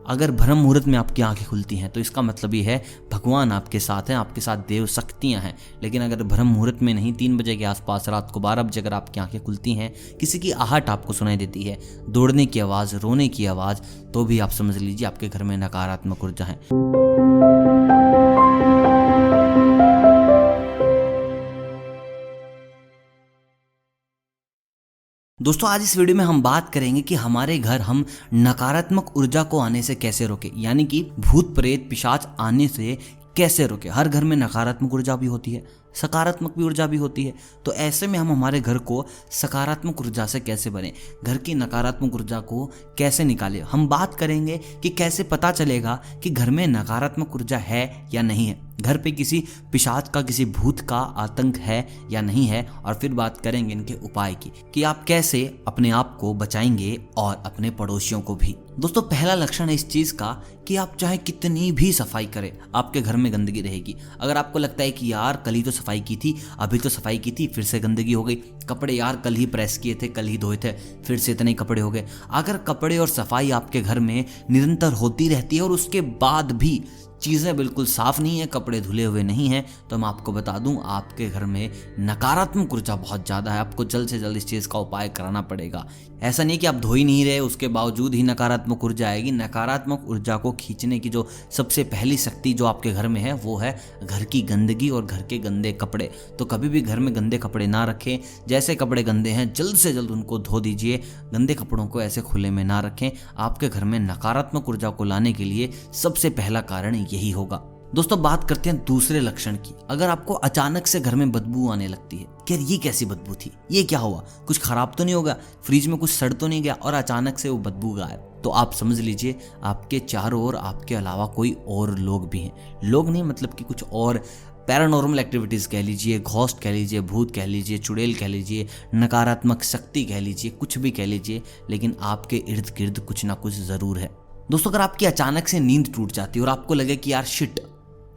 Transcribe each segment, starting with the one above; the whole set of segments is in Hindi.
अगर ब्रह्म मुहूर्त में आपकी आंखें खुलती हैं तो इसका मतलब ये है भगवान आपके साथ हैं, आपके साथ देव शक्तियां हैं। लेकिन अगर ब्रह्म मुहूर्त में नहीं, 3 बजे के आसपास, रात को 12 बजे अगर आपकी आंखें खुलती हैं, किसी की आहट आपको सुनाई देती है, दौड़ने की आवाज़, रोने की आवाज़, तो भी आप समझ लीजिए आपके घर में नकारात्मक ऊर्जा है। दोस्तों आज इस वीडियो में हम बात करेंगे कि हमारे घर हम नकारात्मक ऊर्जा को आने से कैसे रोकें, यानी कि भूत प्रेत पिशाच आने से कैसे रोकें। हर घर में नकारात्मक ऊर्जा भी होती है, सकारात्मक भी ऊर्जा भी होती है। तो ऐसे में हम हमारे घर को सकारात्मक ऊर्जा से कैसे बने, घर की नकारात्मक ऊर्जा को कैसे निकालें। हम बात करेंगे कि कैसे पता चलेगा कि घर में नकारात्मक ऊर्जा है या नहीं है, घर पे किसी पिशाच का, किसी भूत का आतंक है या नहीं है। और फिर बात करेंगे इनके उपाय की कि आप कैसे अपने आप को बचाएंगे और अपने पड़ोसियों को भी। दोस्तों पहला लक्षण है इस चीज का कि आप चाहे कितनी भी सफाई करें, आपके घर में गंदगी रहेगी। अगर आपको लगता है कि यार कल ही तो सफाई की थी, अभी तो सफाई की थी, फिर से गंदगी हो गई, कपड़े यार कल ही प्रेस किए थे, कल ही धोए थे, फिर से इतने कपड़े हो गए। अगर कपड़े और सफाई आपके घर में निरंतर होती रहती है और उसके बाद भी चीज़ें बिल्कुल साफ नहीं है, कपड़े धुले हुए नहीं हैं, तो मैं आपको बता दूं आपके घर में नकारात्मक ऊर्जा बहुत ज़्यादा है। आपको जल्द से जल्द इस चीज़ का उपाय कराना पड़ेगा। ऐसा नहीं कि आप धो ही नहीं रहे उसके बावजूद ही नकारात्मक ऊर्जा आएगी। नकारात्मक ऊर्जा को खींचने की जो सबसे पहली शक्ति जो आपके घर में है वो है घर की गंदगी और घर के गंदे कपड़े। तो कभी भी घर में गंदे कपड़े ना रखें। जैसे कपड़े गंदे हैं जल्द से जल्द उनको धो दीजिए। गंदे कपड़ों को ऐसे खुले में ना रखें। आपके घर में नकारात्मक ऊर्जा को लाने के लिए सबसे पहला कारण यही होगा। दोस्तों बात करते हैं दूसरे लक्षण की। अगर आपको अचानक से घर में बदबू आने लगती है कि ये कैसी बदबू थी, ये क्या हुआ, कुछ खराब तो नहीं होगा, फ्रिज में कुछ सड़ तो नहीं गया, और अचानक से वो बदबू गायब, तो आप समझ लीजिए आपके चारों ओर आपके अलावा कोई और लोग भी हैं। लोग नहीं मतलब कि कुछ और पैरानॉर्मल एक्टिविटीज़ कह लीजिए, घोस्ट कह लीजिए, भूत कह लीजिए, चुड़ैल कह लीजिए, नकारात्मक शक्ति कह लीजिए, कुछ भी कह लीजिए, लेकिन आपके इर्द गिर्द कुछ ना कुछ ज़रूर है। दोस्तों अगर आपकी अचानक से नींद टूट जाती है और आपको लगे कि यार शिट,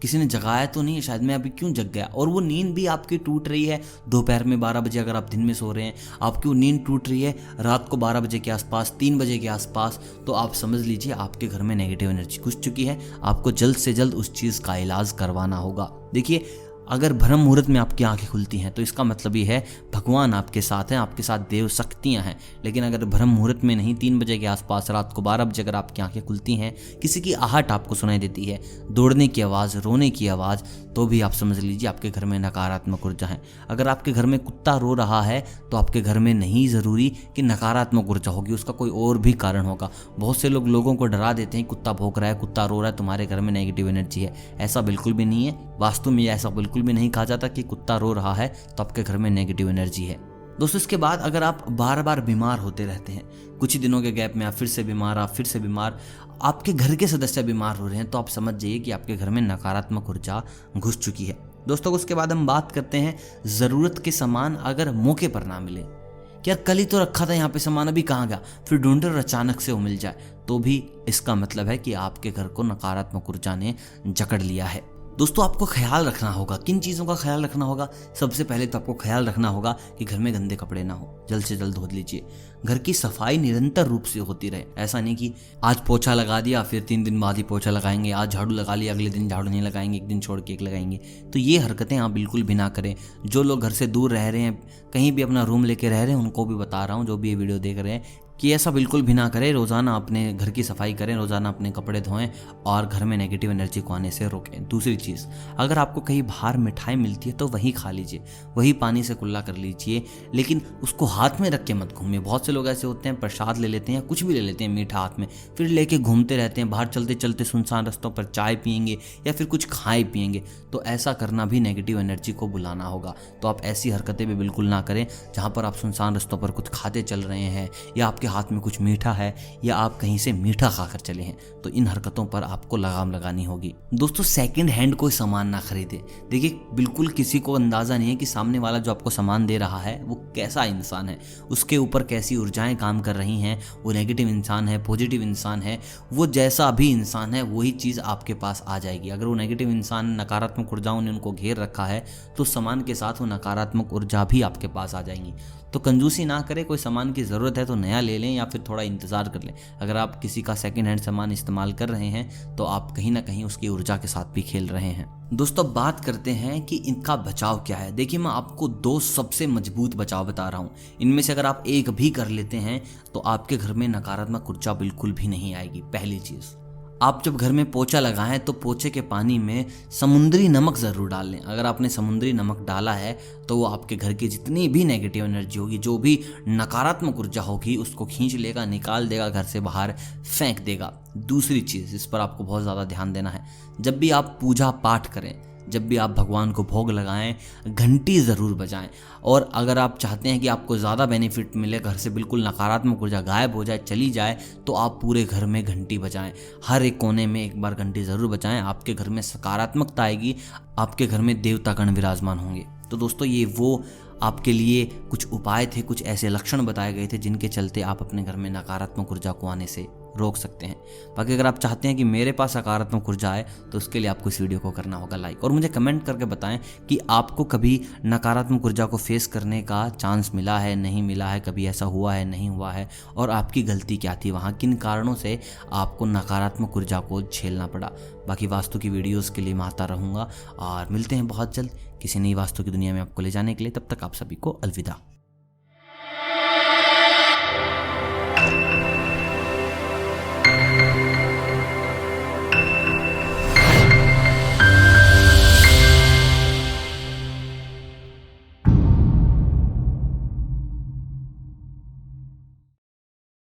किसी ने जगाया तो नहीं है, शायद मैं अभी क्यों जग गया, और वो नींद भी आपकी टूट रही है दोपहर में 12 बजे, अगर आप दिन में सो रहे हैं आपकी वो नींद टूट रही है रात को 12 बजे के आसपास, 3 बजे के आसपास, तो आप समझ लीजिए आपके घर में नेगेटिव एनर्जी घुस चुकी है। आपको जल्द से जल्द उस चीज़ का इलाज करवाना होगा। देखिए अगर ब्रह्म मुहूर्त में आपकी आंखें खुलती हैं तो इसका मतलब ये है भगवान आपके साथ हैं, आपके साथ देव शक्तियां हैं। लेकिन अगर ब्रह्म मुहूर्त में नहीं, 3 बजे के आसपास, रात को 12 बजे अगर आपकी आंखें खुलती हैं, किसी की आहट आपको सुनाई देती है, दौड़ने की आवाज़, रोने की आवाज़, तो भी आप समझ लीजिए आपके घर में नकारात्मक ऊर्जा है। अगर आपके घर में कुत्ता रो रहा है तो आपके घर में नहीं ज़रूरी कि नकारात्मक ऊर्जा होगी, उसका कोई और भी कारण होगा। बहुत से लोगों को डरा देते हैं, कुत्ता भौंक रहा है, कुत्ता रो रहा है, तुम्हारे घर में नेगेटिव एनर्जी है। ऐसा बिल्कुल भी नहीं है। वास्तु में ऐसा बिल्कुल भी नहीं कहा जाता कि कुत्ता रो रहा है तो आपके घर में नेगेटिव एनर्जी है। दोस्तों इसके बाद अगर आप बार बार बीमार होते रहते हैं, कुछ ही दिनों के गैप में आप फिर से बीमार, आप फिर से बीमार, आपके घर के सदस्य बीमार हो रहे हैं, तो आप समझ जाइए कि आपके घर में नकारात्मक ऊर्जा घुस चुकी है। दोस्तों उसके बाद हम बात करते हैं ज़रूरत के सामान अगर मौके पर ना मिले, कि यार कल ही तो रखा था यहाँ पे सामान, अभी कहाँ गया, फिर ढूंढे और अचानक से वो मिल जाए, तो भी इसका मतलब है कि आपके घर को नकारात्मक ऊर्जा ने जकड़ लिया है। दोस्तों आपको ख्याल रखना होगा। किन चीज़ों का ख्याल रखना होगा? सबसे पहले तो आपको ख्याल रखना होगा कि घर में गंदे कपड़े ना हो, जल्द से जल्द धो लीजिए। घर की सफाई निरंतर रूप से होती रहे। ऐसा नहीं कि आज पोछा लगा दिया फिर 3 दिन बाद ही पोछा लगाएंगे, आज झाड़ू लगा लिया अगले दिन झाड़ू नहीं लगाएंगे, एक दिन छोड़ के एक लगाएंगे। तो ये हरकतें आप बिल्कुल भी ना करें। जो लोग घर से दूर रह रहे हैं, कहीं भी अपना रूम लेके रह रहे हैं, उनको भी बता रहा हूँ, जो भी ये वीडियो देख रहे हैं, कि ऐसा बिल्कुल भी ना करें। रोज़ाना अपने घर की सफाई करें, रोज़ाना अपने कपड़े धोएं और घर में नेगेटिव एनर्जी को आने से रोकें। दूसरी चीज़, अगर आपको कहीं बाहर मिठाई मिलती है तो वही खा लीजिए, वही पानी से कुल्ला कर लीजिए, लेकिन उसको हाथ में रख के मत घूमिए। बहुत से लोग ऐसे होते हैं, प्रसाद ले लेते हैं, कुछ भी ले लेते हैं मीठा हाथ में, फिर लेके घूमते रहते हैं, बाहर चलते चलते सुनसान रास्तों पर चाय पियेंगे या फिर कुछ खाए पियेंगे। तो ऐसा करना भी नेगेटिव एनर्जी को बुलाना होगा। तो आप ऐसी हरकतें भी बिल्कुल ना करें जहाँ पर आप सुनसान रास्तों पर कुछ खाते चल रहे हैं या आपके हाथ में कुछ मीठा है या आप कहीं से मीठा खाकर चले हैं, तो इन हरकतों पर आपको लगाम लगानी होगी। दोस्तों सेकंड हैंड कोई सामान ना खरीदे। देखिए बिल्कुल किसी को अंदाजा नहीं है कि सामने वाला जो आपको सामान दे रहा है वो कैसा इंसान है, उसके ऊपर कैसी ऊर्जाएं काम कर रही हैं, वो नेगेटिव इंसान है, पॉजिटिव इंसान है, वो जैसा भी इंसान है वही चीज़ आपके पास आ जाएगी। अगर वो नेगेटिव इंसान, नकारात्मक ऊर्जाओं ने उनको घेर रखा है तो सामान के साथ वो नकारात्मक ऊर्जा भी आपके पास आ जाएंगी। तो कंजूसी ना करें। कोई सामान की ज़रूरत है तो नया ले ले लें या फिर थोड़ा इंतज़ार कर लें। अगर आप किसी का सेकंड हैंड सामान इस्तेमाल कर रहे हैं तो आप कहीं ना कहीं उसकी ऊर्जा के साथ भी खेल रहे हैं। दोस्तों बात करते हैं कि इनका बचाव क्या है। देखिए मैं आपको 2 सबसे मजबूत बचाव बता रहा हूँ। इनमें से अगर आप एक भी कर लेते हैं तो आपके घर में नकारात्मक ऊर्जा बिल्कुल भी नहीं आएगी। पहली चीज़, आप जब घर में पोछा लगाएं तो पोछे के पानी में समुद्री नमक ज़रूर डाल लें। अगर आपने समुद्री नमक डाला है तो वो आपके घर की जितनी भी नेगेटिव एनर्जी होगी, जो भी नकारात्मक ऊर्जा होगी, उसको खींच लेगा, निकाल देगा, घर से बाहर फेंक देगा। दूसरी चीज़, इस पर आपको बहुत ज़्यादा ध्यान देना है, जब भी आप पूजा पाठ करें, जब भी आप भगवान को भोग लगाएं, घंटी ज़रूर बजाएं। और अगर आप चाहते हैं कि आपको ज़्यादा बेनिफिट मिले, घर से बिल्कुल नकारात्मक ऊर्जा गायब हो जाए, चली जाए, तो आप पूरे घर में घंटी बजाएं। हर एक कोने में एक बार घंटी ज़रूर बजाएं। आपके घर में सकारात्मकता आएगी, आपके घर में देवतागण विराजमान होंगे। तो दोस्तों ये वो आपके लिए कुछ उपाय थे, कुछ ऐसे लक्षण बताए गए थे जिनके चलते आप अपने घर में नकारात्मक ऊर्जा को आने से रोक सकते हैं। बाकी अगर आप चाहते हैं कि मेरे पास सकारात्मक ऊर्जा आए तो उसके लिए आपको इस वीडियो को करना होगा लाइक, और मुझे कमेंट करके बताएं कि आपको कभी नकारात्मक ऊर्जा को फेस करने का चांस मिला है, नहीं मिला है, कभी ऐसा हुआ है, नहीं हुआ है, और आपकी गलती क्या थी वहाँ, किन कारणों से आपको नकारात्मक ऊर्जा को झेलना पड़ा। बाकी वास्तु की वीडियोज़ के लिए मैं आता रहूँगा और मिलते हैं बहुत जल्द किसी नई वास्तु की दुनिया में आपको ले जाने के लिए। तब तक आप सभी को अलविदा।